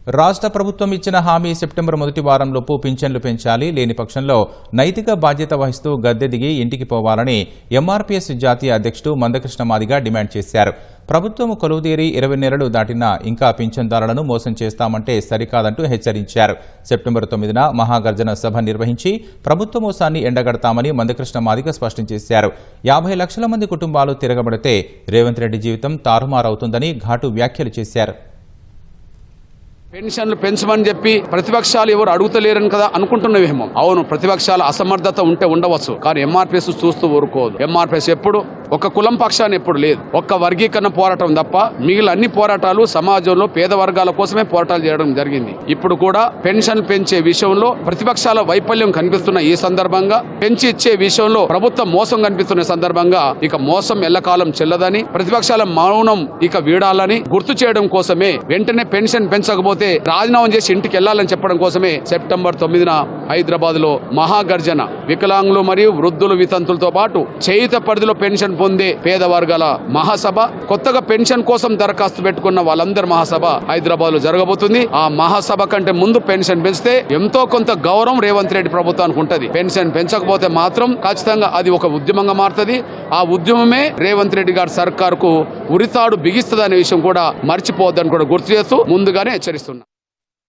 రాష్ట్ర ప్రభుత్వం ఇచ్చిన హామీ సెప్టెంబర్ మొదటి వారంలోపు పింఛన్లు పెంచాలి, లేని పక్షంలో నైతిక బాధ్యత వహిస్తూ గద్దె దిగి ఇంటికి పోవాలని ఎంఆర్పీఎస్ జాతీయ అధ్యక్షుడు మందకృష్ణ మాదిగ డిమాండ్ చేశారు. ప్రభుత్వం కొలువుదీరి 20 నెలలు దాటినా ఇంకా పింఛన్దారులను మోసం చేస్తామంటే సరికాదంటూ హెచ్చరించారు. సెప్టెంబర్ 9న మహాగర్జన సభ నిర్వహించి ప్రభుత్వ మోసాన్ని ఎండగడతామని మందకృష్ణ మాదిగ స్పష్టం చేశారు. 50 లక్షల మంది కుటుంబాలు తిరగబడితే రేవంత్ రెడ్డి జీవితం తారుమారవుతుందని ఘాటు వ్యాఖ్యలు చేశారు. పెన్షన్లు పెంచమని చెప్పి ప్రతిపక్షాలు ఎవరు అడుగుతలేరని కదా అనుకుంటున్నావేమో. అవును, ప్రతిపక్షాల అసమర్థత ఉంటే ఉండవచ్చు, కానీ ఎంఆర్పీఎస్ చూస్తూ ఊరుకోదు. ఎంఆర్పీఎస్ ఎప్పుడు ఒక కులం పక్షాన్ని ఎప్పుడు లేదు, ఒక్క వర్గీకరణ పోరాటం తప్ప మిగిలిన అన్ని పోరాటాలు సమాజంలో పేద వర్గాల కోసమే పోరాటాలు చేయడం జరిగింది. ఇప్పుడు కూడా పెన్షన్ పెంచే విషయంలో ప్రతిపక్షాల వైఫల్యం కనిపిస్తున్న ఈ సందర్భంగా, పెంచి ఇచ్చే విషయంలో ప్రభుత్వం మోసం కనిపిస్తున్న సందర్భంగా ఇక మోసం ఎల్లకాలం చెల్లదని, ప్రతిపక్షాల మౌనం ఇక వీడాలని గుర్తు చేయడం కోసమే వెంటనే పెన్షన్ పెంచకపోతే రాజీనామా చేసి ఇంటికి వెళ్లాలని చెప్పడం కోసమే సెప్టెంబర్ 9న హైదరాబాద్ లో మహాగర్జన వికలాంగులు మరియు వృద్ధులు వితంతులతో పాటు చేయుత పరిధిలో పెన్షన్ పొందే పేద వర్గాల మహాసభ, కొత్తగా పెన్షన్ కోసం దరఖాస్తు పెట్టుకున్న వాళ్ళందరి మహాసభ హైదరాబాద్ లో జరగబోతుంది. ఆ మహాసభ కంటే ముందు పెన్షన్ పెంచితే ఎంతో కొంత గౌరవం రేవంత్ రెడ్డి ప్రభుత్వానికి ఉంటది. పెన్షన్ పెంచకపోతే మాత్రం ఖచ్చితంగా అది ఒక ఉద్యమంగా మారుతుంది. ఆ ఉద్యమమే రేవంత్ రెడ్డి గారి సర్కారుకు ఉరితాడు బిగిస్తుంది అనే విషయం కూడా మర్చిపోవద్దని కూడా గుర్తు చేస్తూ ముందుగానే హెచ్చరిస్తున్నారు.